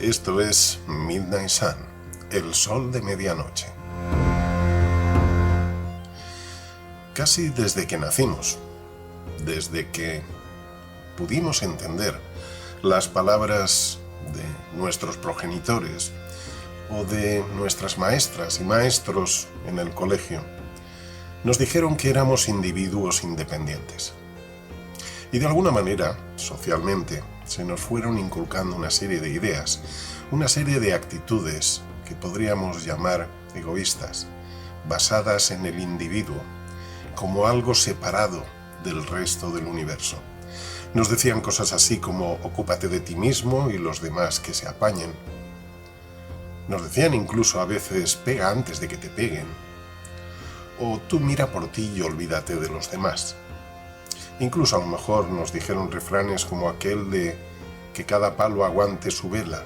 Esto es Midnight Sun, el sol de medianoche. Casi desde que nacimos, desde que pudimos entender las palabras de nuestros progenitores o de nuestras maestras y maestros en el colegio, nos dijeron que éramos individuos independientes. Y de alguna manera, socialmente, se nos fueron inculcando una serie de ideas, una serie de actitudes que podríamos llamar egoístas, basadas en el individuo, como algo separado del resto del universo. Nos decían cosas así como ocúpate de ti mismo y los demás que se apañen. Nos decían incluso a veces pega antes de que te peguen, o tú mira por ti y olvídate de los demás. Incluso a lo mejor nos dijeron refranes como aquel de que cada palo aguante su vela,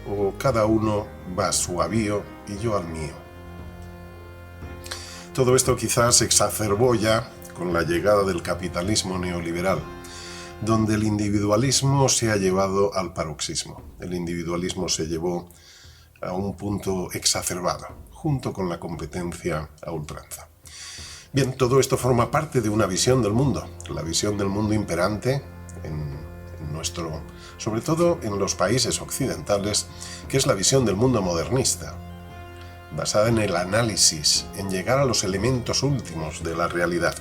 o cada uno va a su avío y yo al mío. Todo esto quizás se exacerbó ya con la llegada del capitalismo neoliberal, donde el individualismo se ha llevado al paroxismo. El individualismo se llevó a un punto exacerbado, junto con la competencia a ultranza. Bien, todo esto forma parte de una visión del mundo, la visión del mundo imperante sobre todo en los países occidentales, que es la visión del mundo modernista, basada en el análisis, en llegar a los elementos últimos de la realidad.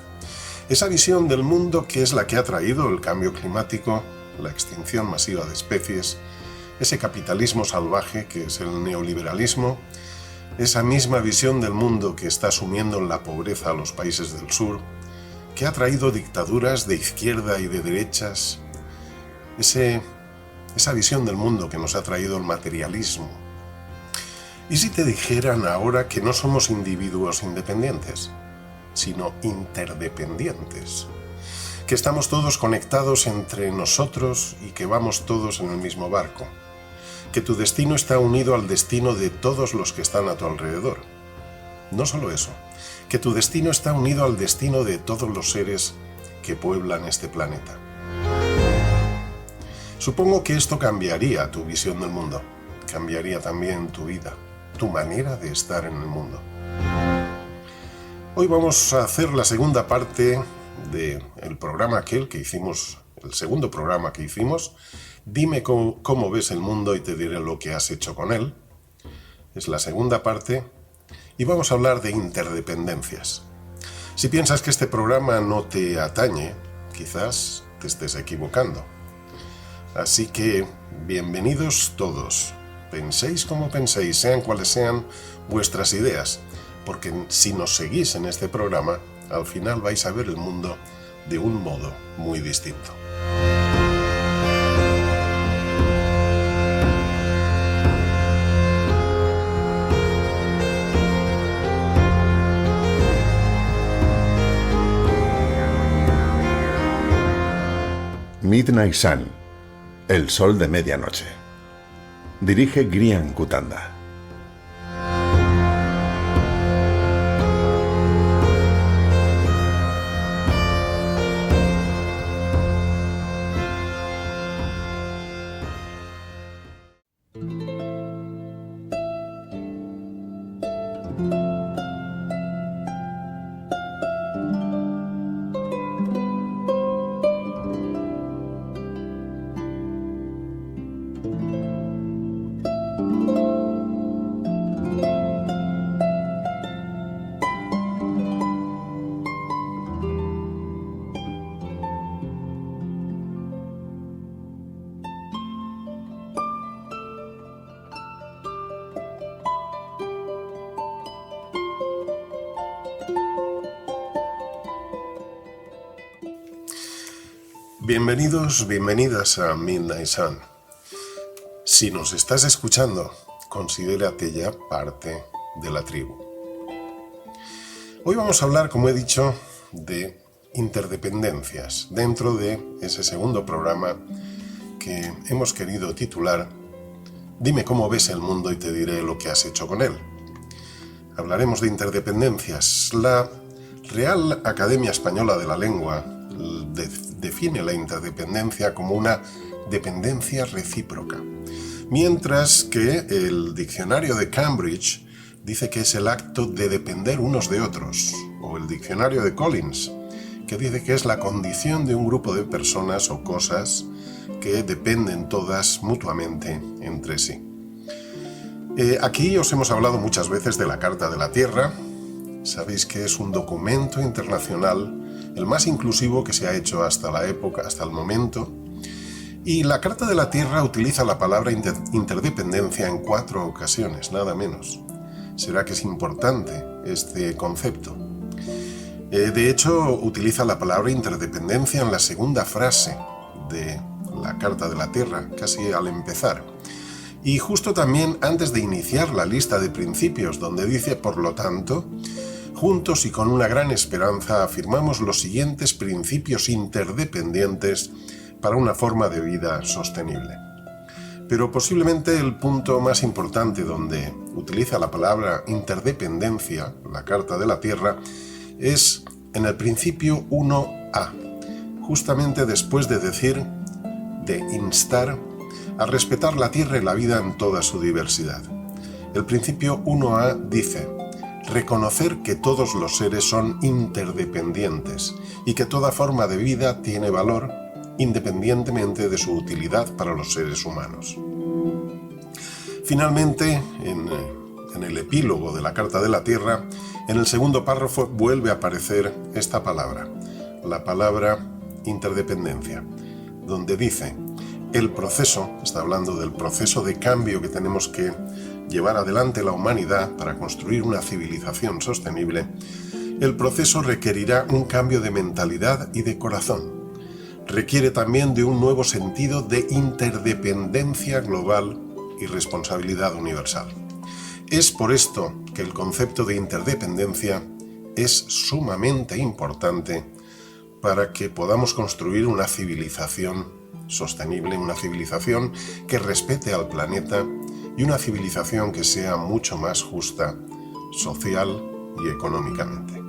Esa visión del mundo que es la que ha traído el cambio climático, la extinción masiva de especies, ese capitalismo salvaje que es el neoliberalismo, esa misma visión del mundo que está sumiendo en la pobreza a los países del sur, que ha traído dictaduras de izquierda y de derechas, esa visión del mundo que nos ha traído el materialismo. ¿Y si te dijeran ahora que no somos individuos independientes, sino interdependientes? Que estamos todos conectados entre nosotros y que vamos todos en el mismo barco. Que tu destino está unido al destino de todos los que están a tu alrededor. No solo eso, que tu destino está unido al destino de todos los seres que pueblan este planeta. Supongo que esto cambiaría tu visión del mundo, cambiaría también tu vida, tu manera de estar en el mundo. Hoy vamos a hacer la segunda parte del programa aquel que hicimos, el segundo programa que hicimos. Dime cómo ves el mundo y te diré lo que has hecho con él. Es la segunda parte y vamos a hablar de interdependencias. Si piensas que este programa no te atañe, quizás te estés equivocando. Así que, bienvenidos todos. Penséis como penséis, sean cuales sean vuestras ideas, porque si nos seguís en este programa, al final vais a ver el mundo de un modo muy distinto. Midnight Sun, el sol de medianoche. Dirige Grian Kutanda. Bienvenidos, bienvenidas a Midnight Sun. Si nos estás escuchando, considérate ya parte de la tribu. Hoy vamos a hablar, como he dicho, de interdependencias dentro de ese segundo programa que hemos querido titular Dime cómo ves el mundo y te diré lo que has hecho con él. Hablaremos de interdependencias. La Real Academia Española de la Lengua define la interdependencia como una dependencia recíproca, mientras que el diccionario de Cambridge dice que es el acto de depender unos de otros, o el diccionario de Collins, que dice que es la condición de un grupo de personas o cosas que dependen todas mutuamente entre sí. Aquí os hemos hablado muchas veces de la Carta de la Tierra. Sabéis que es un documento internacional, el más inclusivo que se ha hecho hasta el momento. Y la Carta de la Tierra utiliza la palabra interdependencia en 4 ocasiones, nada menos. ¿Será que es importante este concepto? De hecho, utiliza la palabra interdependencia en la segunda frase de la Carta de la Tierra, casi al empezar. Y justo también antes de iniciar la lista de principios, donde dice, por lo tanto, juntos y con una gran esperanza afirmamos los siguientes principios interdependientes para una forma de vida sostenible. Pero posiblemente el punto más importante donde utiliza la palabra interdependencia, la Carta de la Tierra, es en el principio 1a, justamente después de decir, de instar a respetar la Tierra y la vida en toda su diversidad. El principio 1a dice, reconocer que todos los seres son interdependientes y que toda forma de vida tiene valor independientemente de su utilidad para los seres humanos. Finalmente, en el epílogo de la Carta de la Tierra, en el segundo párrafo vuelve a aparecer esta palabra, la palabra interdependencia, donde dice, el proceso, está hablando del proceso de cambio que tenemos que llevar adelante la humanidad para construir una civilización sostenible, el proceso requerirá un cambio de mentalidad y de corazón. Requiere también de un nuevo sentido de interdependencia global y responsabilidad universal. Es por esto que el concepto de interdependencia es sumamente importante para que podamos construir una civilización sostenible, una civilización que respete al planeta y una civilización que sea mucho más justa, social y económicamente.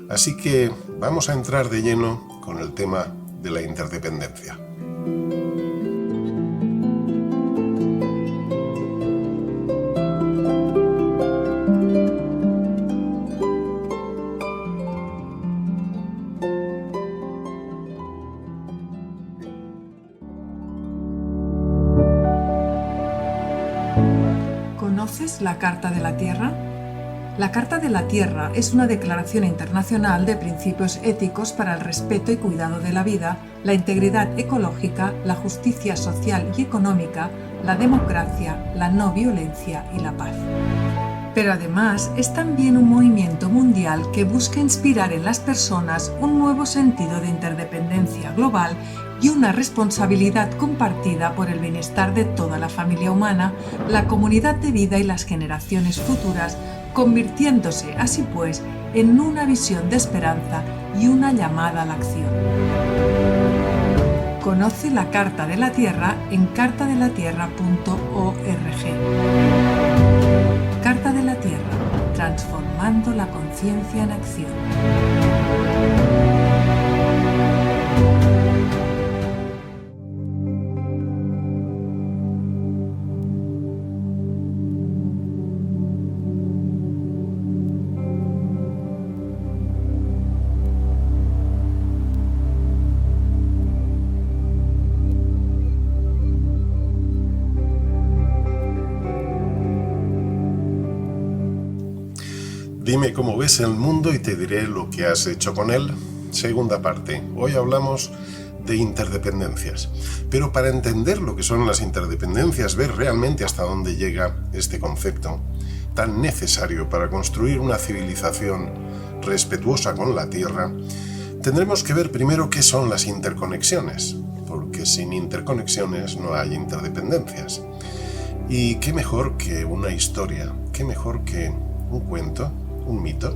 Así que vamos a entrar de lleno con el tema de la interdependencia. ¿Conoces la Carta de la Tierra? La Carta de la Tierra es una declaración internacional de principios éticos para el respeto y cuidado de la vida, la integridad ecológica, la justicia social y económica, la democracia, la no violencia y la paz. Pero además es también un movimiento mundial que busca inspirar en las personas un nuevo sentido de interdependencia global y una responsabilidad compartida por el bienestar de toda la familia humana, la comunidad de vida y las generaciones futuras, convirtiéndose así pues en una visión de esperanza y una llamada a la acción. Conoce la Carta de la Tierra en cartadelatierra.org. Carta de la Tierra, transformando la conciencia en acción. Dime cómo ves el mundo y te diré lo que has hecho con él. Segunda parte. Hoy hablamos de interdependencias. Pero para entender lo que son las interdependencias, ver realmente hasta dónde llega este concepto tan necesario para construir una civilización respetuosa con la Tierra, tendremos que ver primero qué son las interconexiones, porque sin interconexiones no hay interdependencias. Y qué mejor que una historia, qué mejor que un cuento, un mito,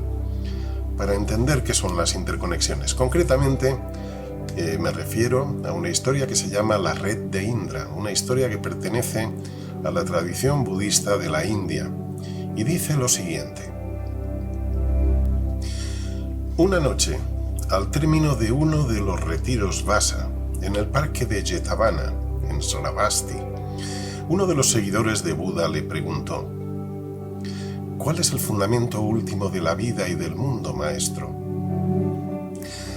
para entender qué son las interconexiones. Concretamente, me refiero a una historia que se llama La Red de Indra, una historia que pertenece a la tradición budista de la India, y dice lo siguiente. Una noche, al término de uno de los retiros Vasa, en el parque de Jetavana, en en Sravasti, uno de los seguidores de Buda le preguntó: ¿cuál es el fundamento último de la vida y del mundo, maestro?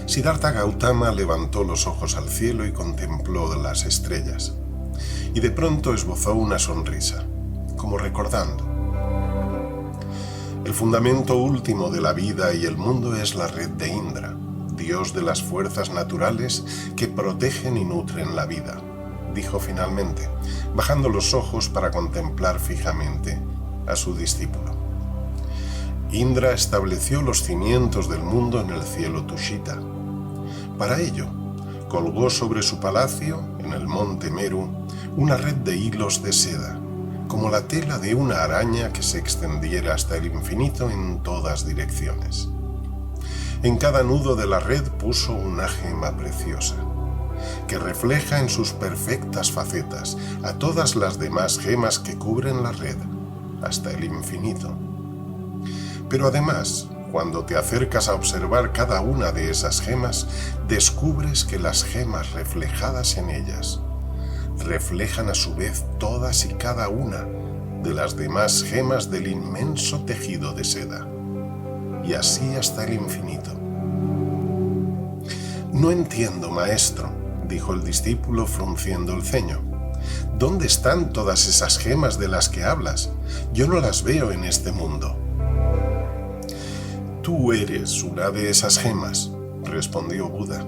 Siddhartha Gautama levantó los ojos al cielo y contempló las estrellas, y de pronto esbozó una sonrisa, como recordando: el fundamento último de la vida y el mundo es la red de Indra, dios de las fuerzas naturales que protegen y nutren la vida, dijo finalmente, bajando los ojos para contemplar fijamente a su discípulo. Indra estableció los cimientos del mundo en el cielo Tushita. Para ello, colgó sobre su palacio, en el monte Meru, una red de hilos de seda, como la tela de una araña que se extendiera hasta el infinito en todas direcciones. En cada nudo de la red puso una gema preciosa, que refleja en sus perfectas facetas a todas las demás gemas que cubren la red, hasta el infinito. Pero además, cuando te acercas a observar cada una de esas gemas, descubres que las gemas reflejadas en ellas reflejan a su vez todas y cada una de las demás gemas del inmenso tejido de seda, y así hasta el infinito. No entiendo, maestro, dijo el discípulo frunciendo el ceño. ¿Dónde están todas esas gemas de las que hablas? Yo no las veo en este mundo. Tú eres una de esas gemas, respondió Buda,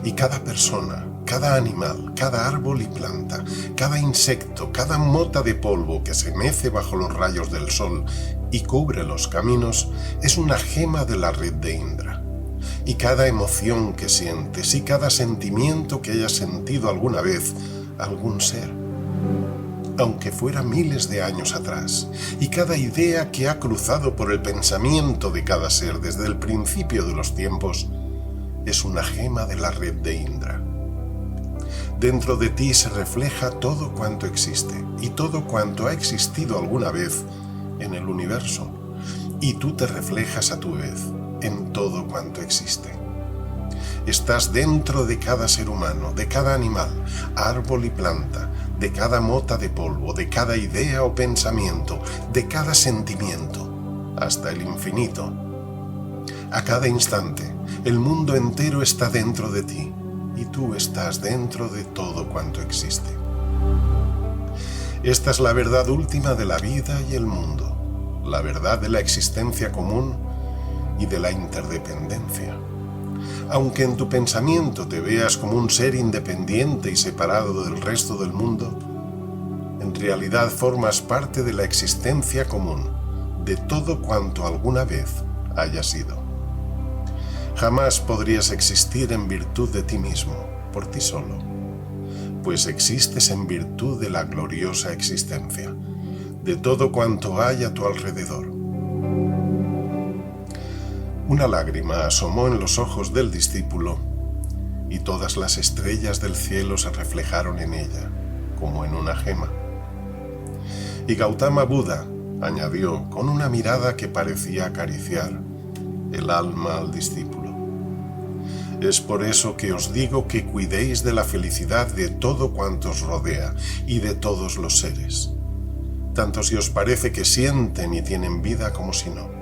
y cada persona, cada animal, cada árbol y planta, cada insecto, cada mota de polvo que se mece bajo los rayos del sol y cubre los caminos es una gema de la red de Indra. Y cada emoción que sientes y cada sentimiento que hayas sentido alguna vez algún ser, aunque fuera miles de años atrás, y cada idea que ha cruzado por el pensamiento de cada ser desde el principio de los tiempos, es una gema de la red de Indra. Dentro de ti se refleja todo cuanto existe y todo cuanto ha existido alguna vez en el universo, y tú te reflejas a tu vez en todo cuanto existe. Estás dentro de cada ser humano, de cada animal, árbol y planta, de cada mota de polvo, de cada idea o pensamiento, de cada sentimiento, hasta el infinito. A cada instante, el mundo entero está dentro de ti, y tú estás dentro de todo cuanto existe. Esta es la verdad última de la vida y el mundo, la verdad de la existencia común y de la interdependencia. Aunque en tu pensamiento te veas como un ser independiente y separado del resto del mundo, en realidad formas parte de la existencia común, de todo cuanto alguna vez haya sido. Jamás podrías existir en virtud de ti mismo, por ti solo, pues existes en virtud de la gloriosa existencia, de todo cuanto hay a tu alrededor. Una lágrima asomó en los ojos del discípulo y todas las estrellas del cielo se reflejaron en ella, como en una gema. Y Gautama Buda añadió con una mirada que parecía acariciar el alma al discípulo: es por eso que os digo que cuidéis de la felicidad de todo cuanto os rodea y de todos los seres, tanto si os parece que sienten y tienen vida como si no.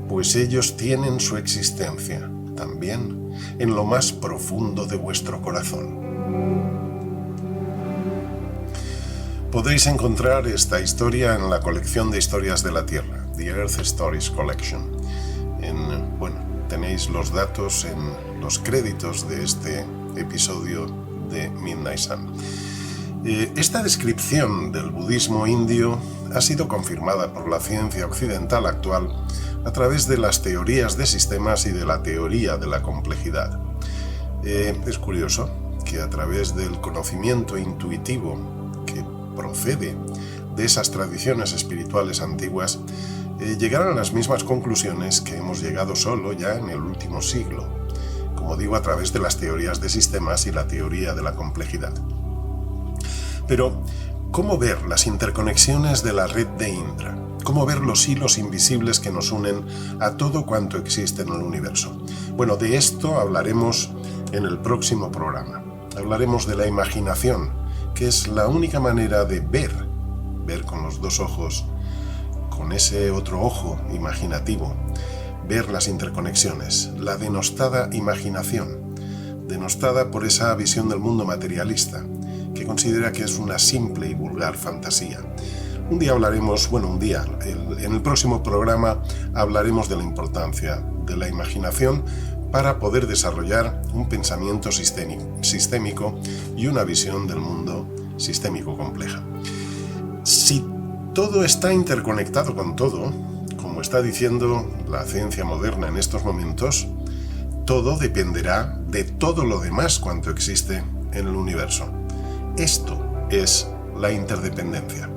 Pues ellos tienen su existencia, también, en lo más profundo de vuestro corazón. Podéis encontrar esta historia en la colección de historias de la Tierra, The Earth Stories Collection. Tenéis los datos en los créditos de este episodio de Midnight Sun. Esta descripción del budismo indio ha sido confirmada por la ciencia occidental actual a través de las teorías de sistemas y de la teoría de la complejidad. Es curioso que a través del conocimiento intuitivo que procede de esas tradiciones espirituales antiguas, llegaran a las mismas conclusiones que hemos llegado solo ya en el último siglo, como digo, a través de las teorías de sistemas y la teoría de la complejidad. Pero, ¿cómo ver las interconexiones de la red de Indra? ¿Cómo ver los hilos invisibles que nos unen a todo cuanto existe en el universo? De esto hablaremos en el próximo programa. Hablaremos de la imaginación que es la única manera de ver con los dos ojos, con ese otro ojo imaginativo, ver las interconexiones, la denostada imaginación, denostada por esa visión del mundo materialista, que considera que es una simple y vulgar fantasía. Un día hablaremos, en el próximo programa hablaremos de la importancia de la imaginación para poder desarrollar un pensamiento sistémico y una visión del mundo sistémico compleja. Si todo está interconectado con todo, como está diciendo la ciencia moderna en estos momentos, todo dependerá de todo lo demás cuanto existe en el universo. Esto es la interdependencia.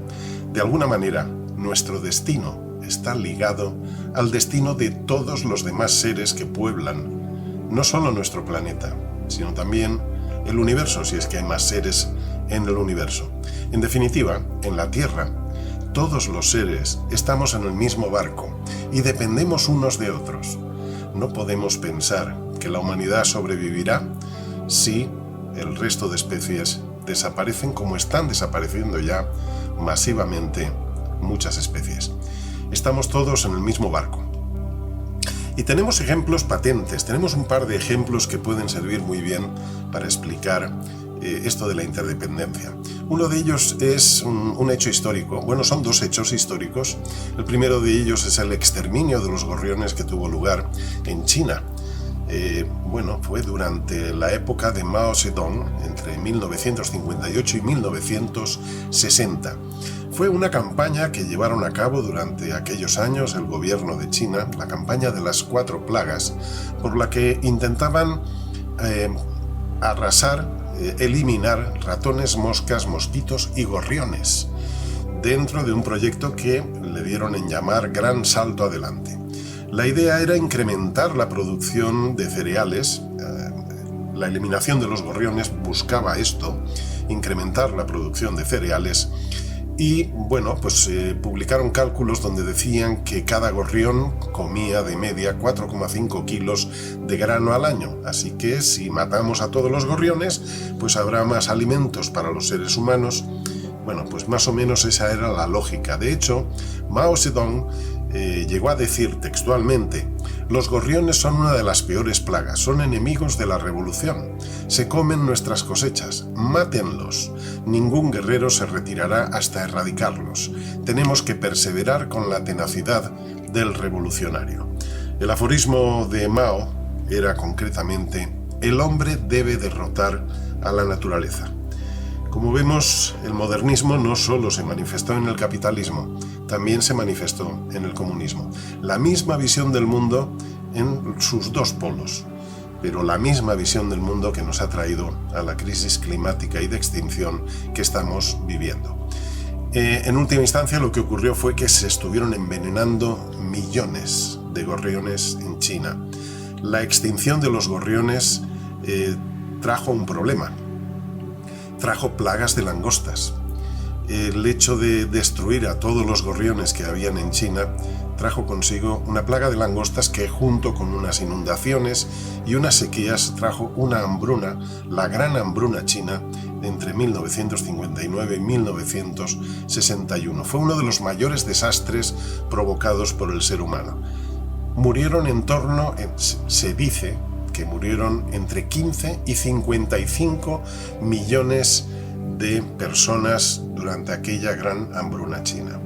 De alguna manera, nuestro destino está ligado al destino de todos los demás seres que pueblan no solo nuestro planeta, sino también el universo, si es que hay más seres en el universo. En definitiva, en la Tierra, todos los seres estamos en el mismo barco y dependemos unos de otros. No podemos pensar que la humanidad sobrevivirá si el resto de especies desaparecen, como están desapareciendo ya masivamente muchas especies. Estamos todos en el mismo barco. Y tenemos ejemplos patentes, tenemos un par de ejemplos que pueden servir muy bien para explicar esto de la interdependencia. Uno de ellos es un hecho histórico. Bueno, son dos hechos históricos. El primero de ellos es el exterminio de los gorriones que tuvo lugar en China. Fue durante la época de Mao Zedong, entre 1958 y 1960. Fue una campaña que llevaron a cabo durante aquellos años el gobierno de China, la campaña de las 4 plagas, por la que intentaban arrasar, eliminar ratones, moscas, mosquitos y gorriones, dentro de un proyecto que le dieron en llamar Gran Salto Adelante. La idea era incrementar la producción de cereales. La eliminación de los gorriones buscaba esto, incrementar la producción de cereales. Y publicaron cálculos donde decían que cada gorrión comía de media 4,5 kilos de grano al año. Así que si matamos a todos los gorriones, pues habrá más alimentos para los seres humanos. Más o menos esa era la lógica. De hecho, Mao Zedong llegó a decir textualmente: los gorriones son una de las peores plagas, son enemigos de la revolución, se comen nuestras cosechas, mátenlos, ningún guerrero se retirará hasta erradicarlos, tenemos que perseverar con la tenacidad del revolucionario. El aforismo de Mao era concretamente: el hombre debe derrotar a la naturaleza. Como vemos, el modernismo no solo se manifestó en el capitalismo, también se manifestó en el comunismo. La misma visión del mundo en sus dos polos, pero la misma visión del mundo que nos ha traído a la crisis climática y de extinción que estamos viviendo. En última instancia, lo que ocurrió fue que se estuvieron envenenando millones de gorriones en China. La extinción de los gorriones trajo un problema. Trajo plagas de langostas. El hecho de destruir a todos los gorriones que habían en China trajo consigo una plaga de langostas que, junto con unas inundaciones y unas sequías, trajo una hambruna, la gran hambruna china, entre 1959 y 1961. Fue uno de los mayores desastres provocados por el ser humano. Murieron se dice que murieron entre 15 y 55 millones de personas durante aquella gran hambruna china.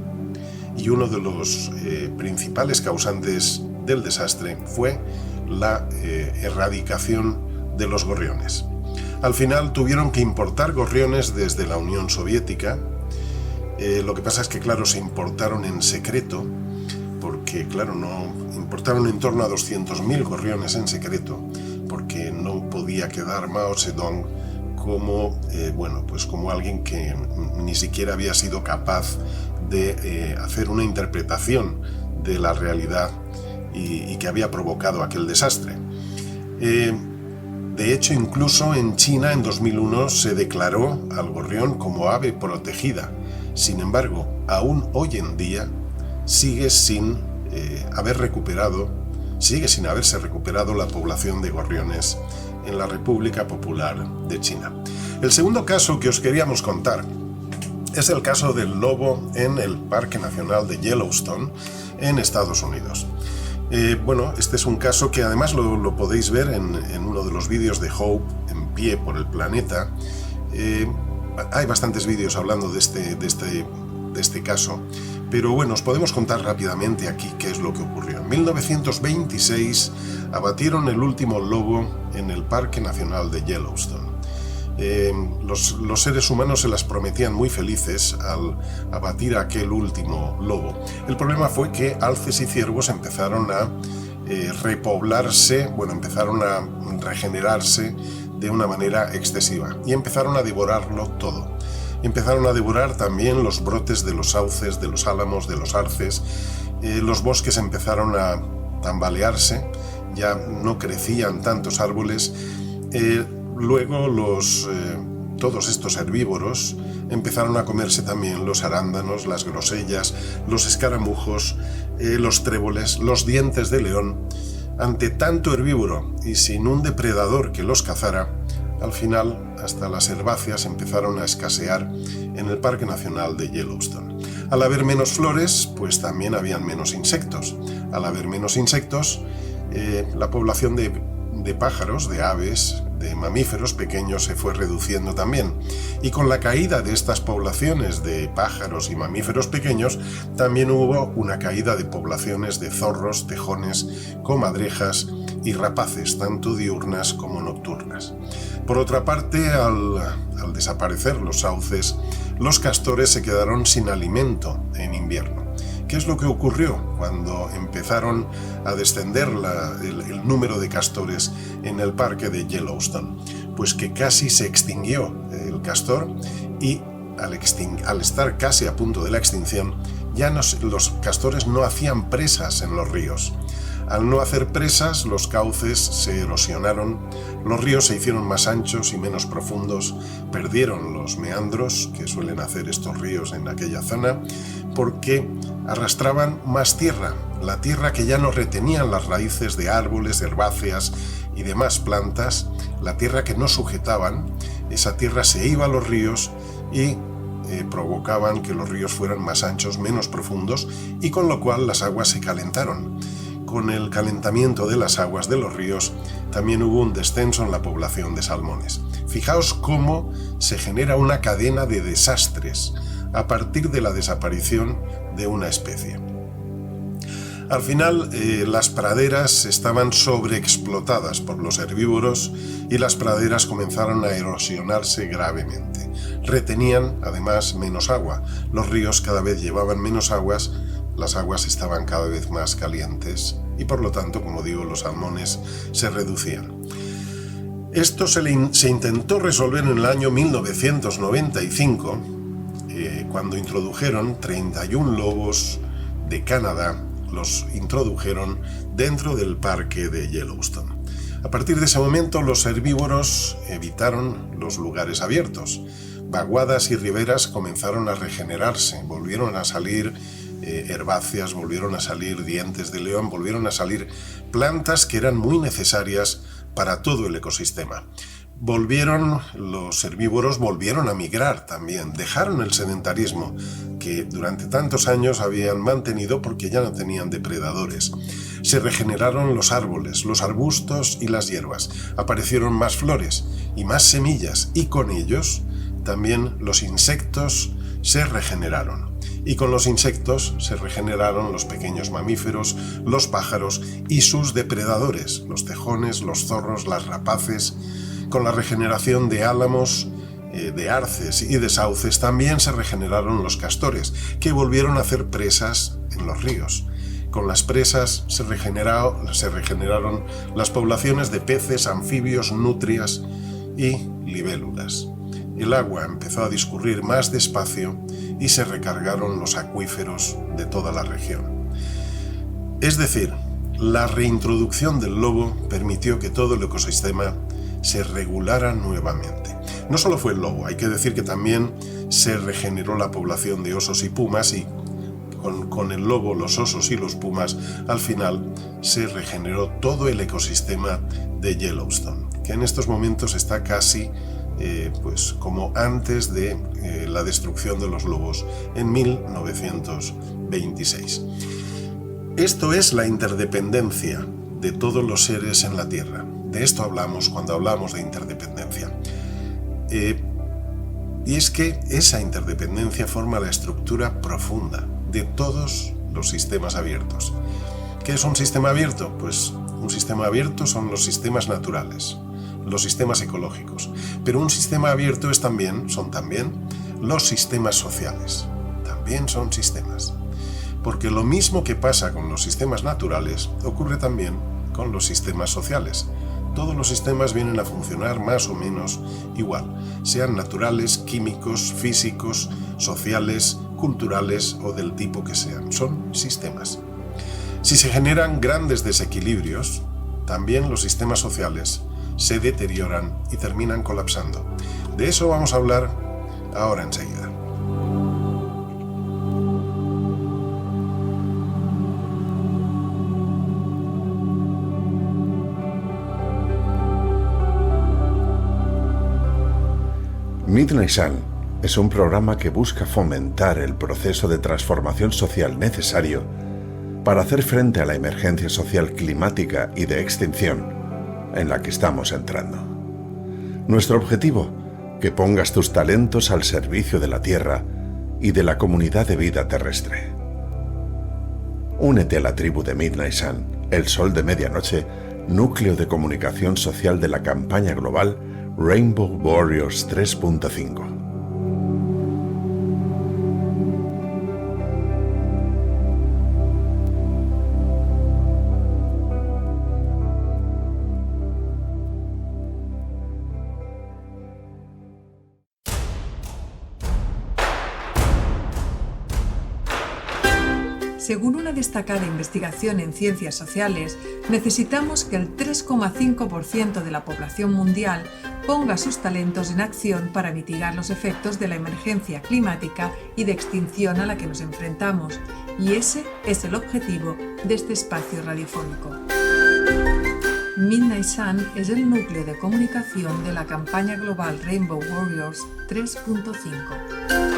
Y uno de los principales causantes del desastre fue la erradicación de los gorriones. Al final tuvieron que importar gorriones desde la Unión Soviética. Lo que pasa es que, claro, se importaron en secreto, porque, claro, no importaron en torno a 200.000 gorriones en secreto, porque no podía quedar Mao Zedong como alguien que ni siquiera había sido capaz de hacer una interpretación de la realidad y que había provocado aquel desastre. De hecho, incluso en China en 2001 se declaró al gorrión como ave protegida. Sin embargo, aún hoy en día sigue sin haberse recuperado la población de gorriones en la República Popular de China. El segundo caso que os queríamos contar es el caso del lobo en el Parque Nacional de Yellowstone en Estados Unidos. Este es un caso que además lo podéis ver en uno de los vídeos de Hope en pie por el planeta. Hay bastantes vídeos hablando de este caso, pero bueno, os podemos contar rápidamente aquí qué es lo que ocurrió. En 1926 abatieron el último lobo en el Parque Nacional de Yellowstone. Los seres humanos se las prometían muy felices al abatir a aquel último lobo. El problema fue que alces y ciervos empezaron a repoblarse, empezaron a regenerarse de una manera excesiva y empezaron a devorarlo todo. Empezaron a devorar también los brotes de los sauces, de los álamos, de los arces. Los bosques empezaron a tambalearse, ya no crecían tantos árboles. Luego todos estos herbívoros empezaron a comerse también los arándanos, las grosellas, los escaramujos, los tréboles, los dientes de león. Ante tanto herbívoro y sin un depredador que los cazara, al final hasta las herbáceas empezaron a escasear en el Parque Nacional de Yellowstone. Al haber menos flores, pues también habían menos insectos. Al haber menos insectos, la población de pájaros, de aves, de mamíferos pequeños se fue reduciendo también. Y con la caída de estas poblaciones de pájaros y mamíferos pequeños, también hubo una caída de poblaciones de zorros, tejones, comadrejas y rapaces, tanto diurnas como nocturnas. Por otra parte, al desaparecer los sauces, los castores se quedaron sin alimento en invierno. ¿Qué es lo que ocurrió cuando empezaron a descender el número de castores en el parque de Yellowstone? Pues que casi se extinguió el castor y al estar casi a punto de la extinción, los castores no hacían presas en los ríos. Al no hacer presas, los cauces se erosionaron, los ríos se hicieron más anchos y menos profundos, perdieron los meandros que suelen hacer estos ríos en aquella zona, porque arrastraban más tierra, la tierra que ya no retenían las raíces de árboles, herbáceas y demás plantas, la tierra que no sujetaban, esa tierra se iba a los ríos y provocaban que los ríos fueran más anchos, menos profundos, y con lo cual las aguas se calentaron. Con el calentamiento de las aguas de los ríos también hubo un descenso en la población de salmones. Fijaos cómo se genera una cadena de desastres a partir de la desaparición de una especie. Al final, las praderas estaban sobreexplotadas por los herbívoros y las praderas comenzaron a erosionarse gravemente. Retenían, además, menos agua. Los ríos cada vez llevaban menos aguas, las aguas estaban cada vez más calientes y, por lo tanto, como digo, los salmones se reducían. Esto se intentó resolver en el año 1995, cuando introdujeron 31 lobos de Canadá, los introdujeron dentro del parque de Yellowstone. A partir de ese momento, los herbívoros evitaron los lugares abiertos. Vaguadas y riberas comenzaron a regenerarse, volvieron a salir herbáceas, volvieron a salir dientes de león, volvieron a salir plantas que eran muy necesarias para todo el ecosistema. Los herbívoros volvieron a migrar también, dejaron el sedentarismo que durante tantos años habían mantenido porque ya no tenían depredadores. Se regeneraron los árboles, los arbustos y las hierbas, aparecieron más flores y más semillas, y con ellos también los insectos se regeneraron. Y con los insectos se regeneraron los pequeños mamíferos, los pájaros y sus depredadores, los tejones, los zorros, las rapaces. Con la regeneración de álamos, de arces y de sauces también se regeneraron los castores, que volvieron a hacer presas en los ríos. Con las presas se regeneraron las poblaciones de peces, anfibios, nutrias y libélulas. El agua empezó a discurrir más despacio y se recargaron los acuíferos de toda la región. Es decir, la reintroducción del lobo permitió que todo el ecosistema se regulara nuevamente. No solo fue el lobo, hay que decir que también se regeneró la población de osos y pumas, y con el lobo, los osos y los pumas, al final se regeneró todo el ecosistema de Yellowstone, que en estos momentos está casi pues como antes de la destrucción de los lobos en 1926. Esto es la interdependencia de todos los seres en la Tierra. De esto hablamos cuando hablamos de interdependencia. Y es que esa interdependencia forma la estructura profunda de todos los sistemas abiertos. ¿Qué es un sistema abierto? Pues un sistema abierto son los sistemas naturales, los sistemas ecológicos. Pero un sistema abierto son también los sistemas sociales. También son sistemas. Porque lo mismo que pasa con los sistemas naturales ocurre también con los sistemas sociales. Todos los sistemas vienen a funcionar más o menos igual, sean naturales, químicos, físicos, sociales, culturales o del tipo que sean. Son sistemas. Si se generan grandes desequilibrios, también los sistemas sociales se deterioran y terminan colapsando. De eso vamos a hablar ahora enseguida. Midnight Sun es un programa que busca fomentar el proceso de transformación social necesario para hacer frente a la emergencia social climática y de extinción en la que estamos entrando. Nuestro objetivo, que pongas tus talentos al servicio de la Tierra y de la comunidad de vida terrestre. Únete a la tribu de Midnight Sun, el sol de medianoche, núcleo de comunicación social de la campaña global Rainbow Warriors 3.5. Según una destacada investigación en ciencias sociales, necesitamos que el 3,5% de la población mundial ponga sus talentos en acción para mitigar los efectos de la emergencia climática y de extinción a la que nos enfrentamos. Y ese es el objetivo de este espacio radiofónico. Midnight Sun es el núcleo de comunicación de la campaña global Rainbow Warriors 3.5.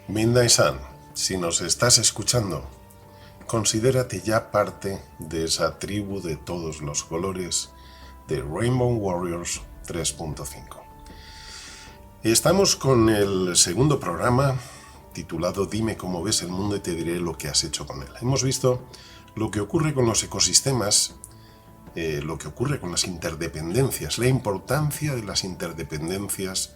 Midnight Sun, si nos estás escuchando, considérate ya parte de esa tribu de todos los colores de Rainbow Warriors 3.5. Estamos con el segundo programa titulado Dime cómo ves el mundo y te diré lo que has hecho con él. Hemos visto lo que ocurre con los ecosistemas, lo que ocurre con las interdependencias, la importancia de las interdependencias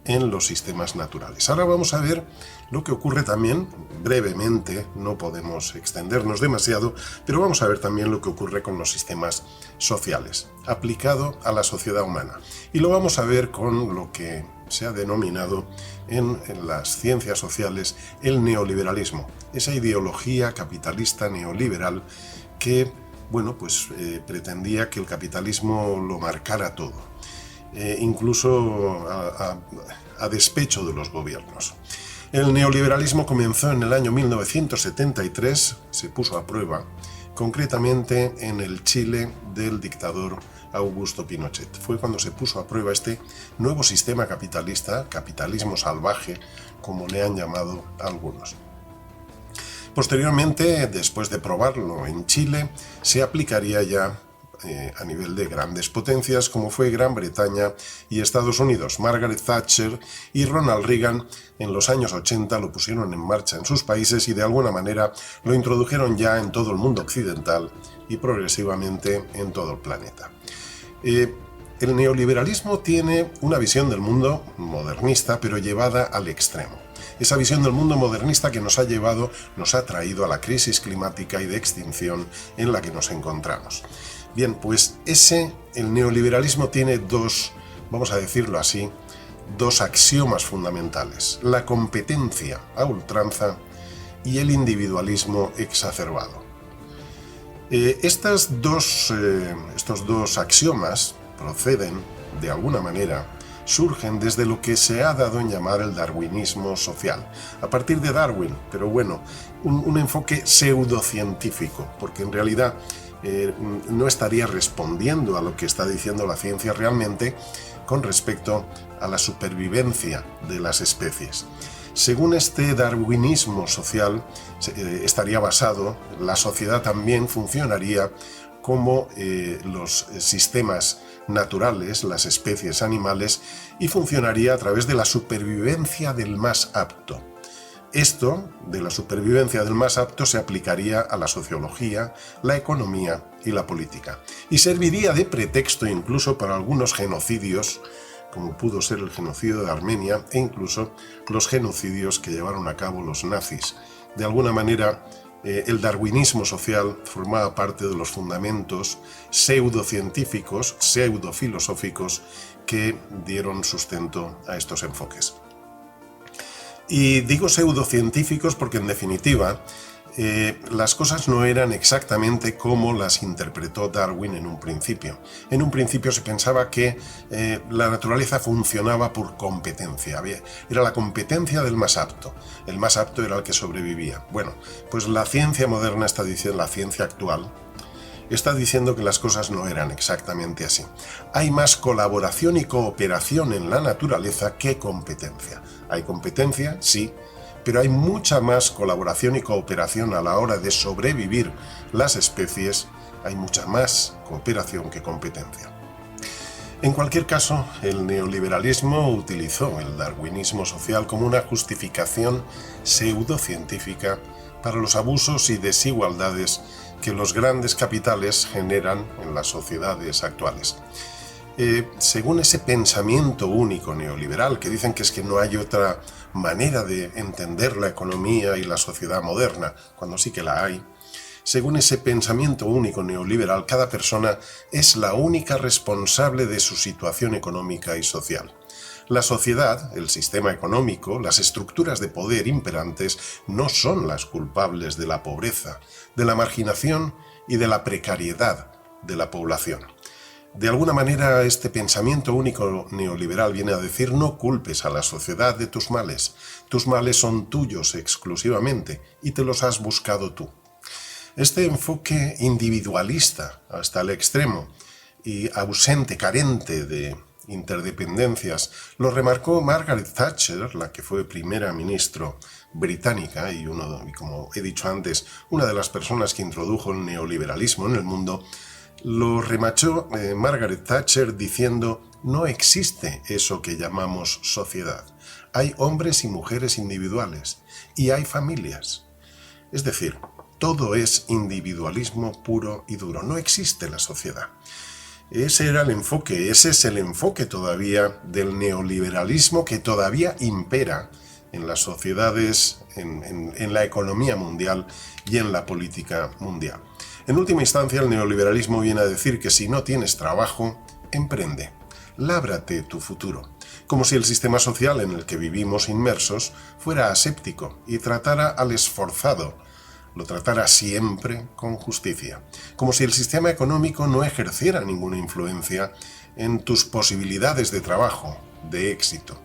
en los sistemas naturales. Ahora vamos a ver lo que ocurre también, brevemente, no podemos extendernos demasiado, pero vamos a ver también lo que ocurre con los sistemas sociales, aplicado a la sociedad humana. Y lo vamos a ver con lo que se ha denominado en las ciencias sociales el neoliberalismo, esa ideología capitalista neoliberal que, pretendía que el capitalismo lo marcara todo. Incluso a despecho de los gobiernos. El neoliberalismo comenzó en el año 1973, se puso a prueba, concretamente en el Chile del dictador Augusto Pinochet. Fue cuando se puso a prueba este nuevo sistema capitalista, capitalismo salvaje, como le han llamado algunos. Posteriormente, después de probarlo en Chile, se aplicaría ya a nivel de grandes potencias como fue Gran Bretaña y Estados Unidos. Margaret Thatcher y Ronald Reagan en los años 80 lo pusieron en marcha en sus países y de alguna manera lo introdujeron ya en todo el mundo occidental y progresivamente en todo el planeta. El neoliberalismo tiene una visión del mundo modernista pero llevada al extremo. esa visión del mundo modernista que nos ha traído a la crisis climática y de extinción en la que nos encontramos. Bien, pues el neoliberalismo tiene dos, vamos a decirlo así, dos axiomas fundamentales: la competencia a ultranza y el individualismo exacerbado. Estos dos axiomas proceden, de alguna manera, surgen desde lo que se ha dado en llamar el darwinismo social, a partir de Darwin, pero bueno, un enfoque pseudocientífico, porque en realidad no estaría respondiendo a lo que está diciendo la ciencia realmente con respecto a la supervivencia de las especies. Según este darwinismo social, estaría basado, la sociedad también funcionaría como los sistemas naturales, las especies animales, y funcionaría a través de la supervivencia del más apto. Esto, de la supervivencia del más apto, se aplicaría a la sociología, la economía y la política, y serviría de pretexto incluso para algunos genocidios, como pudo ser el genocidio de Armenia e incluso los genocidios que llevaron a cabo los nazis. De alguna manera, el darwinismo social formaba parte de los fundamentos pseudocientíficos, pseudofilosóficos que dieron sustento a estos enfoques. Y digo pseudocientíficos porque, en definitiva, las cosas no eran exactamente como las interpretó Darwin en un principio. En un principio se pensaba que la naturaleza funcionaba por competencia. Era la competencia del más apto. El más apto era el que sobrevivía. Bueno, pues la ciencia moderna está diciendo, la ciencia actual, está diciendo que las cosas no eran exactamente así. Hay más colaboración y cooperación en la naturaleza que competencia. Hay competencia, sí, pero hay mucha más colaboración y cooperación a la hora de sobrevivir las especies, hay mucha más cooperación que competencia. En cualquier caso, el neoliberalismo utilizó el darwinismo social como una justificación pseudocientífica para los abusos y desigualdades que los grandes capitales generan en las sociedades actuales. Según ese pensamiento único neoliberal, que dicen que es que no hay otra manera de entender la economía y la sociedad moderna, cuando sí que la hay, según ese pensamiento único neoliberal, cada persona es la única responsable de su situación económica y social. La sociedad, el sistema económico, las estructuras de poder imperantes no son las culpables de la pobreza, de la marginación y de la precariedad de la población. De alguna manera, este pensamiento único neoliberal viene a decir: no culpes a la sociedad de tus males son tuyos exclusivamente y te los has buscado tú. Este enfoque individualista hasta el extremo y ausente, carente de interdependencias, lo remarcó Margaret Thatcher, la que fue primera ministra británica y como he dicho antes, una de las personas que introdujo el neoliberalismo en el mundo. Lo remachó Margaret Thatcher diciendo: no existe eso que llamamos sociedad. Hay hombres y mujeres individuales y hay familias. Es decir, todo es individualismo puro y duro. No existe la sociedad. Ese era el enfoque, ese es el enfoque todavía del neoliberalismo que todavía impera en las sociedades, en la economía mundial y en la política mundial. En última instancia, el neoliberalismo viene a decir que si no tienes trabajo, emprende, lábrate tu futuro, como si el sistema social en el que vivimos inmersos fuera aséptico y tratara al esforzado, lo tratara siempre con justicia, como si el sistema económico no ejerciera ninguna influencia en tus posibilidades de trabajo, de éxito,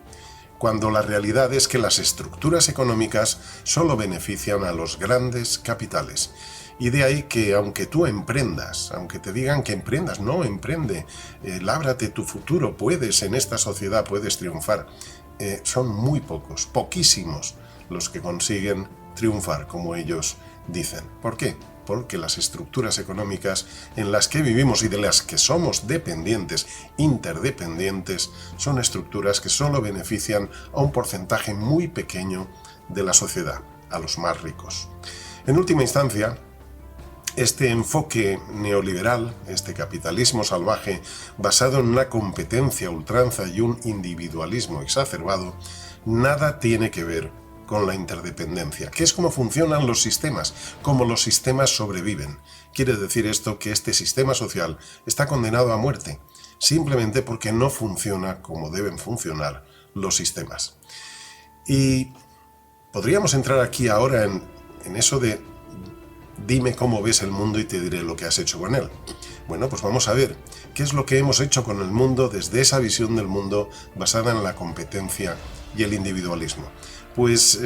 cuando la realidad es que las estructuras económicas solo benefician a los grandes capitales. Y de ahí que aunque tú emprendas, aunque te digan que emprendas, no, emprende, lábrate tu futuro, puedes, en esta sociedad puedes triunfar. Son muy pocos, poquísimos los que consiguen triunfar como ellos dicen. ¿Por qué? Porque las estructuras económicas en las que vivimos y de las que somos dependientes, interdependientes, son estructuras que solo benefician a un porcentaje muy pequeño de la sociedad, a los más ricos. En última instancia, este enfoque neoliberal, este capitalismo salvaje, basado en una competencia a ultranza y un individualismo exacerbado, nada tiene que ver con la interdependencia, que es cómo funcionan los sistemas, cómo los sistemas sobreviven. Quiere decir esto que este sistema social está condenado a muerte, simplemente porque no funciona como deben funcionar los sistemas. Y podríamos entrar aquí ahora en eso de dime cómo ves el mundo y te diré lo que has hecho con él. Bueno, pues vamos a ver qué es lo que hemos hecho con el mundo desde esa visión del mundo basada en la competencia y el individualismo. Pues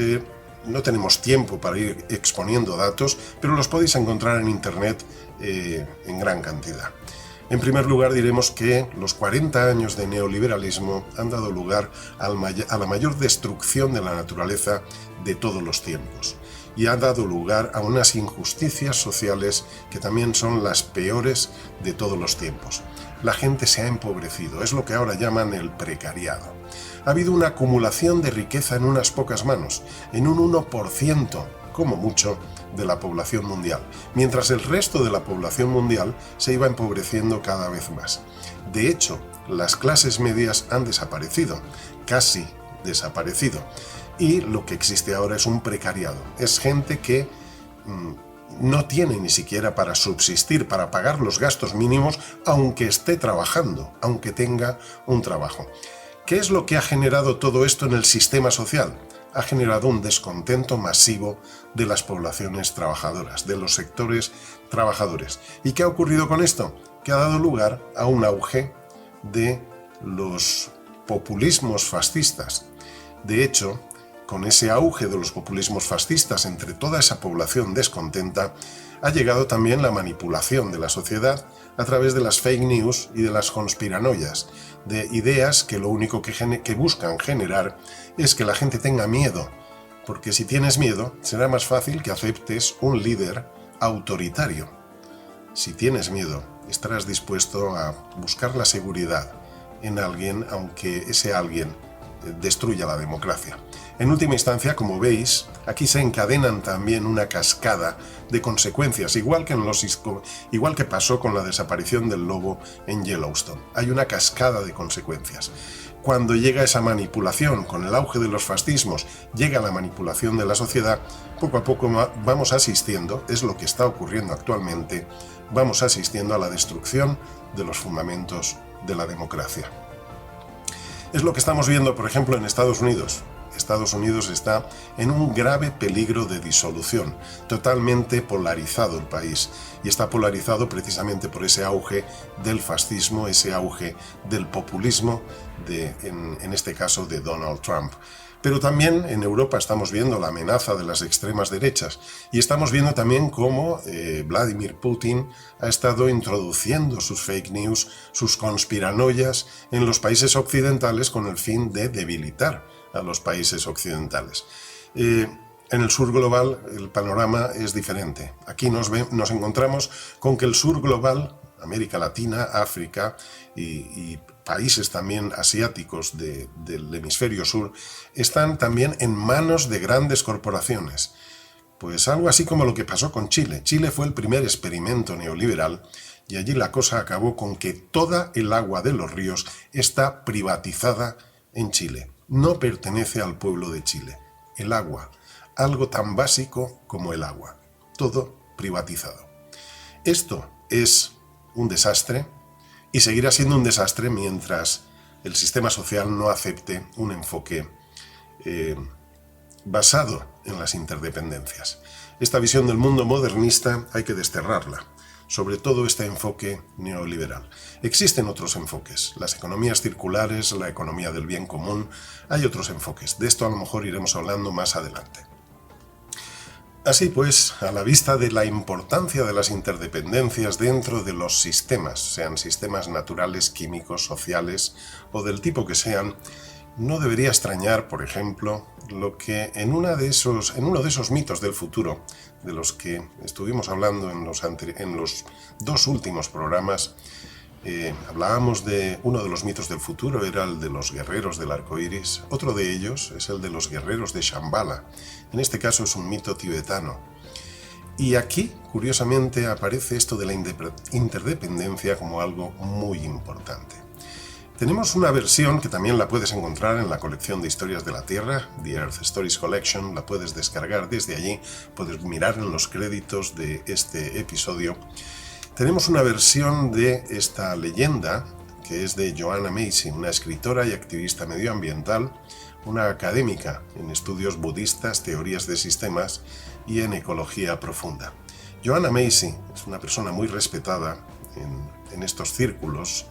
no tenemos tiempo para ir exponiendo datos, pero los podéis encontrar en internet en gran cantidad. En primer lugar, diremos que los 40 años de neoliberalismo han dado lugar a la mayor destrucción de la naturaleza de todos los tiempos y ha dado lugar a unas injusticias sociales que también son las peores de todos los tiempos. La gente se ha empobrecido, es lo que ahora llaman el precariado. Ha habido una acumulación de riqueza en unas pocas manos, en un 1%, como mucho, de la población mundial, mientras el resto de la población mundial se iba empobreciendo cada vez más. De hecho, las clases medias han desaparecido, casi desaparecido, y lo que existe ahora es un precariado. Es gente que no tiene ni siquiera para subsistir, para pagar los gastos mínimos, aunque esté trabajando, aunque tenga un trabajo. ¿Qué es lo que ha generado todo esto en el sistema social? Ha generado un descontento masivo de las poblaciones trabajadoras, de los sectores trabajadores. ¿Y qué ha ocurrido con esto? Que ha dado lugar a un auge de los populismos fascistas. De hecho, con ese auge de los populismos fascistas entre toda esa población descontenta, ha llegado también la manipulación de la sociedad a través de las fake news y de las conspiranoias, de ideas que lo único que buscan generar es que la gente tenga miedo, porque si tienes miedo será más fácil que aceptes un líder autoritario. Si tienes miedo, estarás dispuesto a buscar la seguridad en alguien, aunque ese alguien destruya la democracia. En última instancia, como veis, aquí se encadenan también una cascada de consecuencias, igual que pasó con la desaparición del lobo en Yellowstone. Hay una cascada de consecuencias. Cuando llega esa manipulación, con el auge de los fascismos, llega la manipulación de la sociedad, poco a poco vamos asistiendo, es lo que está ocurriendo actualmente, vamos asistiendo a la destrucción de los fundamentos de la democracia. Es lo que estamos viendo, por ejemplo, en Estados Unidos. Estados Unidos está en un grave peligro de disolución, totalmente polarizado el país, y está polarizado precisamente por ese auge del fascismo, ese auge del populismo, en este caso de Donald Trump. Pero también en Europa estamos viendo la amenaza de las extremas derechas y estamos viendo también cómo Vladimir Putin ha estado introduciendo sus fake news, sus conspiranoias en los países occidentales con el fin de debilitar a los países occidentales. En el sur global el panorama es diferente. Aquí nos encontramos con que el sur global, América Latina, África y países también asiáticos del hemisferio sur, están también en manos de grandes corporaciones. Pues algo así como lo que pasó con Chile. Chile fue el primer experimento neoliberal y allí la cosa acabó con que toda el agua de los ríos está privatizada en Chile. No pertenece al pueblo de Chile. El agua, algo tan básico como el agua. Todo privatizado. Esto es un desastre y seguirá siendo un desastre mientras el sistema social no acepte un enfoque basado en las interdependencias. Esta visión del mundo modernista hay que desterrarla, sobre todo este enfoque neoliberal. Existen otros enfoques, las economías circulares, la economía del bien común, hay otros enfoques. De esto a lo mejor iremos hablando más adelante. Así pues, a la vista de la importancia de las interdependencias dentro de los sistemas, sean sistemas naturales, químicos, sociales o del tipo que sean, no debería extrañar, por ejemplo, lo que en uno de esos mitos del futuro, de los que estuvimos hablando en los dos últimos programas, hablábamos de uno de los mitos del futuro, era el de los guerreros del arco iris. Otro de ellos es el de los guerreros de Shambhala. En este caso es un mito tibetano. Y aquí, curiosamente, aparece esto de la interdependencia como algo muy importante. Tenemos una versión que también la puedes encontrar en la colección de historias de la Tierra, The Earth Stories Collection. La puedes descargar desde allí, puedes mirar en los créditos de este episodio. Tenemos una versión de esta leyenda que es de Joanna Macy, una escritora y activista medioambiental, una académica en estudios budistas, teorías de sistemas y en ecología profunda. Joanna Macy es una persona muy respetada en estos círculos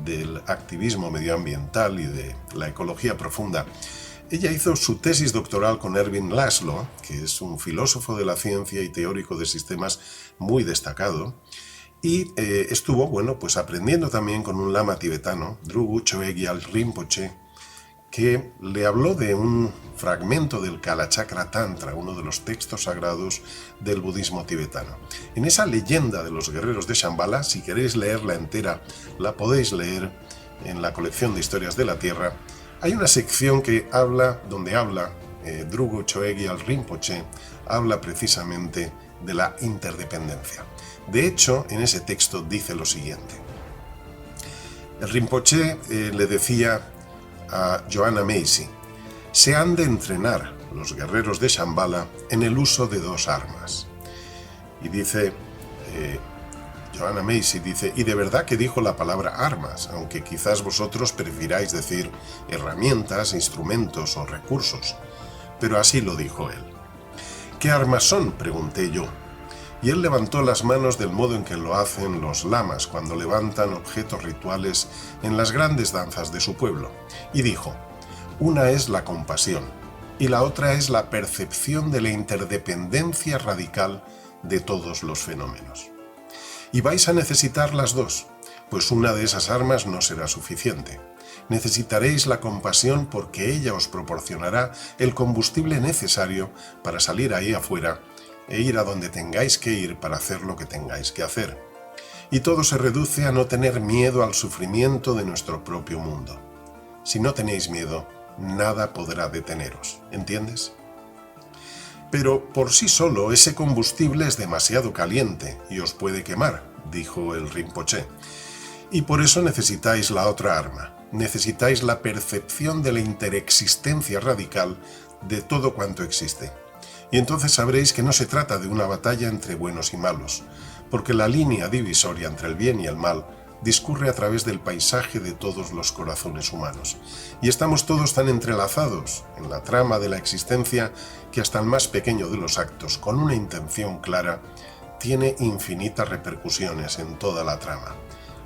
del activismo medioambiental y de la ecología profunda. Ella hizo su tesis doctoral con Ervin Laszlo, que es un filósofo de la ciencia y teórico de sistemas muy destacado, y estuvo, pues aprendiendo también con un lama tibetano, Drugu Choegyal Rinpoche, que le habló de un fragmento del Kalachakra Tantra, uno de los textos sagrados del budismo tibetano. En esa leyenda de los guerreros de Shambhala, si queréis leerla entera, la podéis leer en la colección de historias de la Tierra. Hay una sección donde habla Drugu Choegyal Rinpoche, habla precisamente de la interdependencia. De hecho, en ese texto dice lo siguiente. El Rinpoche le decía a Joanna Macy: se han de entrenar los guerreros de Shambhala en el uso de dos armas. Y dice, Joanna Macy dice, y de verdad que dijo la palabra armas, aunque quizás vosotros prefiráis decir herramientas, instrumentos o recursos, pero así lo dijo él. ¿Qué armas son?, pregunté yo. Y él levantó las manos del modo en que lo hacen los lamas cuando levantan objetos rituales en las grandes danzas de su pueblo, y dijo: una es la compasión, y la otra es la percepción de la interdependencia radical de todos los fenómenos. Y vais a necesitar las dos, pues una de esas armas no será suficiente. Necesitaréis la compasión porque ella os proporcionará el combustible necesario para salir ahí afuera e ir a donde tengáis que ir para hacer lo que tengáis que hacer. Y todo se reduce a no tener miedo al sufrimiento de nuestro propio mundo. Si no tenéis miedo, nada podrá deteneros, ¿entiendes? Pero por sí solo ese combustible es demasiado caliente y os puede quemar, dijo el Rinpoche. Y por eso necesitáis la otra arma. Necesitáis la percepción de la interexistencia radical de todo cuanto existe. Y entonces sabréis que no se trata de una batalla entre buenos y malos, porque la línea divisoria entre el bien y el mal discurre a través del paisaje de todos los corazones humanos. Y estamos todos tan entrelazados en la trama de la existencia que hasta el más pequeño de los actos, con una intención clara, tiene infinitas repercusiones en toda la trama.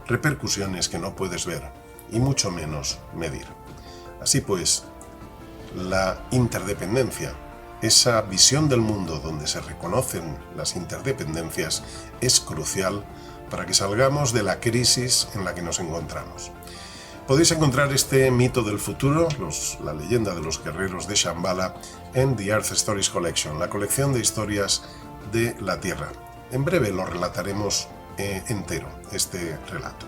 Repercusiones que no puedes ver, y mucho menos medir. Así pues, la interdependencia, esa visión del mundo donde se reconocen las interdependencias, es crucial para que salgamos de la crisis en la que nos encontramos. Podéis encontrar este mito del futuro, la leyenda de los guerreros de Shambhala, en The Earth Stories Collection, la colección de historias de la Tierra. En breve lo relataremos entero, este relato.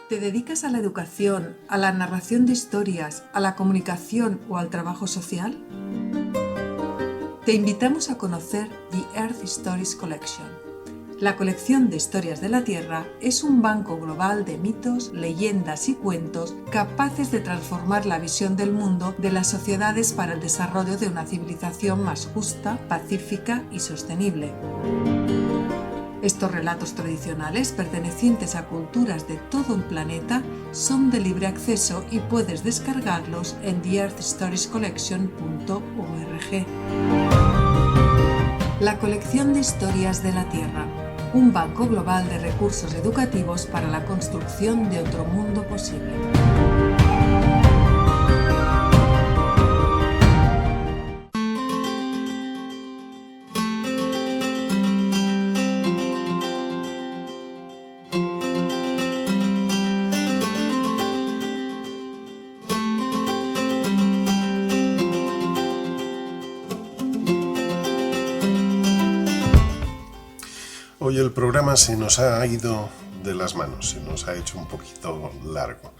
¿Te dedicas a la educación, a la narración de historias, a la comunicación o al trabajo social? Te invitamos a conocer The Earth Stories Collection. La colección de historias de la Tierra es un banco global de mitos, leyendas y cuentos capaces de transformar la visión del mundo de las sociedades para el desarrollo de una civilización más justa, pacífica y sostenible. Estos relatos tradicionales, pertenecientes a culturas de todo el planeta, son de libre acceso y puedes descargarlos en theearthstoriescollection.org. La colección de historias de la Tierra, un banco global de recursos educativos para la construcción de otro mundo posible. Hoy el programa se nos ha ido de las manos, se nos ha hecho un poquito largo.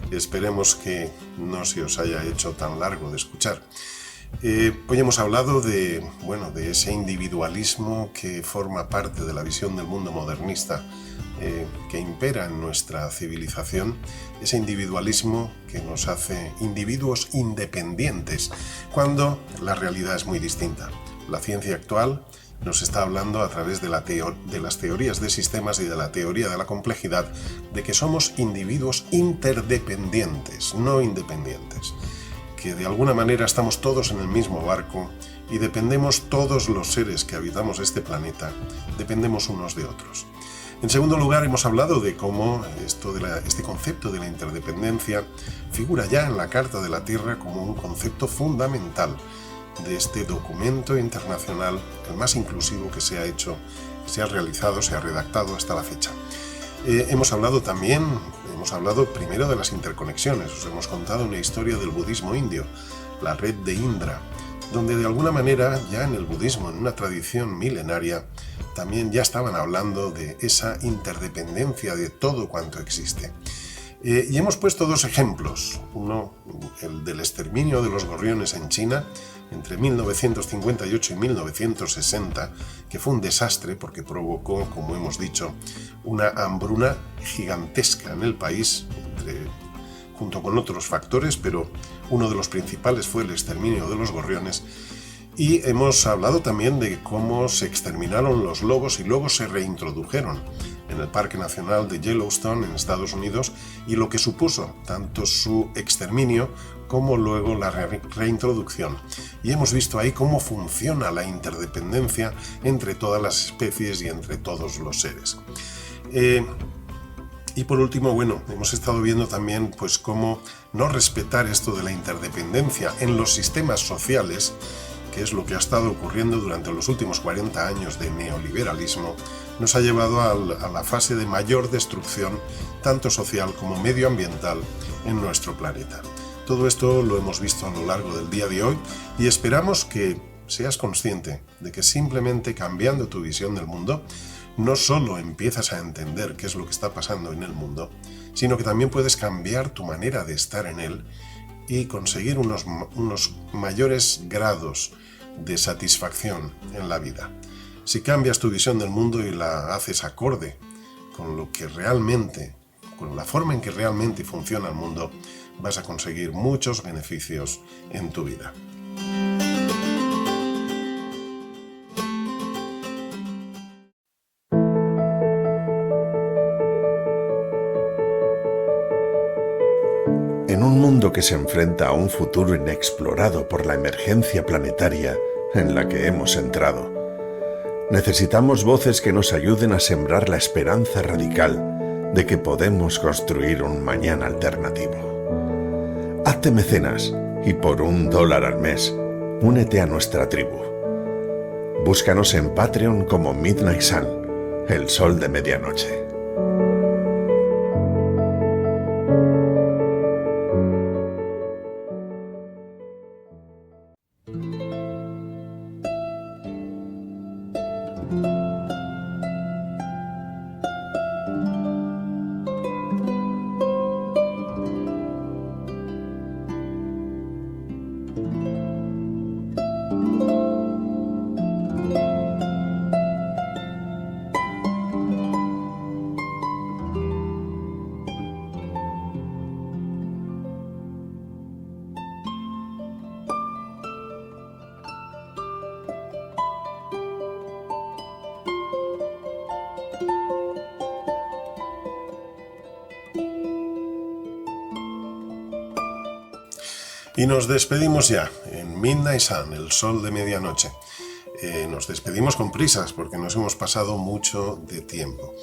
Esperemos que no se os haya hecho tan largo de escuchar. Hoy hemos hablado de ese individualismo que forma parte de la visión del mundo modernista que impera en nuestra civilización, ese individualismo que nos hace individuos independientes, cuando la realidad es muy distinta. La ciencia actual nos está hablando a través de las teorías de sistemas y de la teoría de la complejidad de que somos individuos interdependientes, no independientes, que de alguna manera estamos todos en el mismo barco y dependemos todos los seres que habitamos este planeta, dependemos unos de otros. En segundo lugar, hemos hablado de cómo este concepto de la interdependencia figura ya en la Carta de la Tierra como un concepto fundamental de este documento internacional, el más inclusivo que se ha realizado, se ha redactado hasta la fecha. Hemos hablado primero de las interconexiones. Os hemos contado una historia del budismo indio, la red de Indra, donde de alguna manera ya en el budismo, en una tradición milenaria, también ya estaban hablando de esa interdependencia de todo cuanto existe. Y hemos puesto dos ejemplos, uno el del exterminio de los gorriones en China entre 1958 y 1960, que fue un desastre porque provocó, como hemos dicho, una hambruna gigantesca en el país, junto con otros factores, pero uno de los principales fue el exterminio de los gorriones. Y hemos hablado también de cómo se exterminaron los lobos y luego se reintrodujeron en el Parque Nacional de Yellowstone en Estados Unidos, y lo que supuso tanto su exterminio como luego la reintroducción. Y hemos visto ahí cómo funciona la interdependencia entre todas las especies y entre todos los seres. Y por último, hemos estado viendo también cómo no respetar esto de la interdependencia en los sistemas sociales, que es lo que ha estado ocurriendo durante los últimos 40 años de neoliberalismo, nos ha llevado a la fase de mayor destrucción, tanto social como medioambiental, en nuestro planeta. Todo esto lo hemos visto a lo largo del día de hoy y esperamos que seas consciente de que simplemente cambiando tu visión del mundo, no solo empiezas a entender qué es lo que está pasando en el mundo, sino que también puedes cambiar tu manera de estar en él y conseguir unos mayores grados de satisfacción en la vida. Si cambias tu visión del mundo y la haces acorde con la forma en que realmente funciona el mundo, vas a conseguir muchos beneficios en tu vida. En un mundo que se enfrenta a un futuro inexplorado por la emergencia planetaria en la que hemos entrado, necesitamos voces que nos ayuden a sembrar la esperanza radical de que podemos construir un mañana alternativo. Hazte mecenas y por $1 al mes, únete a nuestra tribu. Búscanos en Patreon como Midnight Sun, el sol de medianoche. Y nos despedimos ya en Midnight Sun, el sol de medianoche. Nos despedimos con prisas porque nos hemos pasado mucho de tiempo.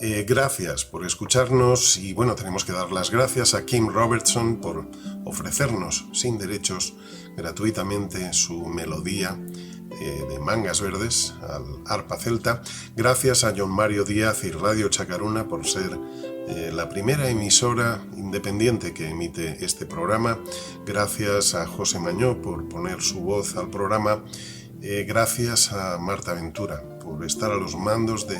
Gracias por escucharnos y tenemos que dar las gracias a Kim Robertson por ofrecernos sin derechos gratuitamente su melodía de Mangas Verdes al arpa celta. Gracias a John Mario Díaz y Radio Chacaruna por ser la primera emisora independiente que emite este programa. Gracias a José Mañó por poner su voz al programa. Gracias a Marta Ventura por estar a los mandos de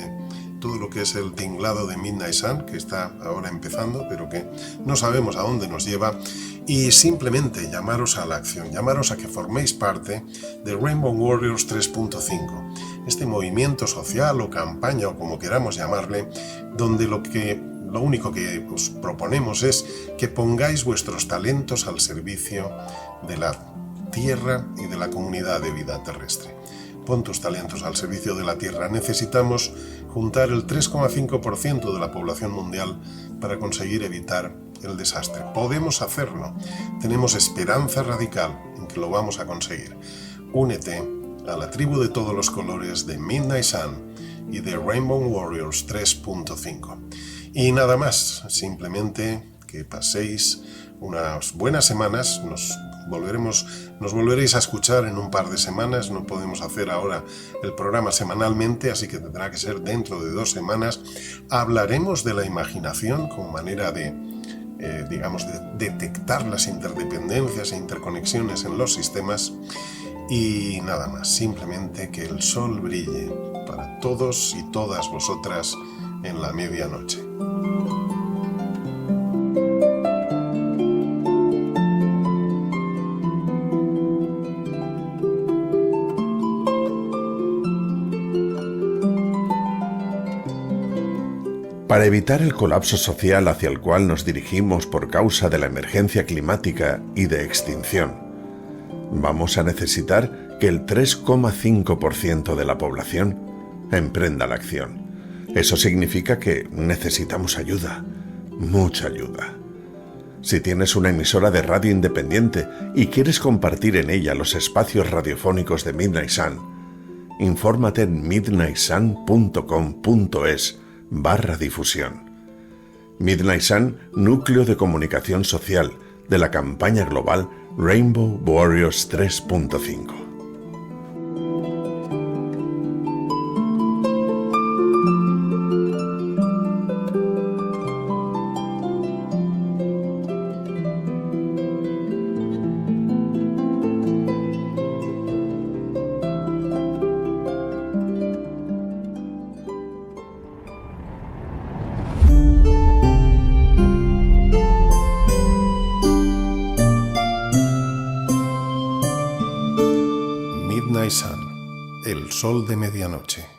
todo lo que es el tinglado de Midnight Sun, que está ahora empezando, pero que no sabemos a dónde nos lleva, y simplemente llamaros a la acción, llamaros a que forméis parte de Rainbow Warriors 3.5, este movimiento social o campaña o como queramos llamarle, donde lo único que os proponemos es que pongáis vuestros talentos al servicio de la Tierra y de la comunidad de vida terrestre. Pon tus talentos al servicio de la Tierra. Necesitamos juntar el 3,5% de la población mundial para conseguir evitar el desastre. Podemos hacerlo. Tenemos esperanza radical en que lo vamos a conseguir. Únete a la tribu de todos los colores de Midnight Sun y de Rainbow Warriors 3.5. Y nada más, simplemente que paséis unas buenas semanas. Nos volveréis a escuchar en un par de semanas. No podemos hacer ahora el programa semanalmente, así que tendrá que ser dentro de 2 semanas. Hablaremos de la imaginación como manera de, de detectar las interdependencias e interconexiones en los sistemas. Y nada más, simplemente que el sol brille para todos y todas vosotras en la medianoche. Para evitar el colapso social hacia el cual nos dirigimos por causa de la emergencia climática y de extinción, vamos a necesitar que el 3,5% de la población emprenda la acción. Eso significa que necesitamos ayuda, mucha ayuda. Si tienes una emisora de radio independiente y quieres compartir en ella los espacios radiofónicos de Midnight Sun, infórmate en midnightsun.com.es/difusión. Midnight Sun, núcleo de comunicación social de la campaña global Rainbow Warriors 3.5. Midnight Sun, el sol de medianoche.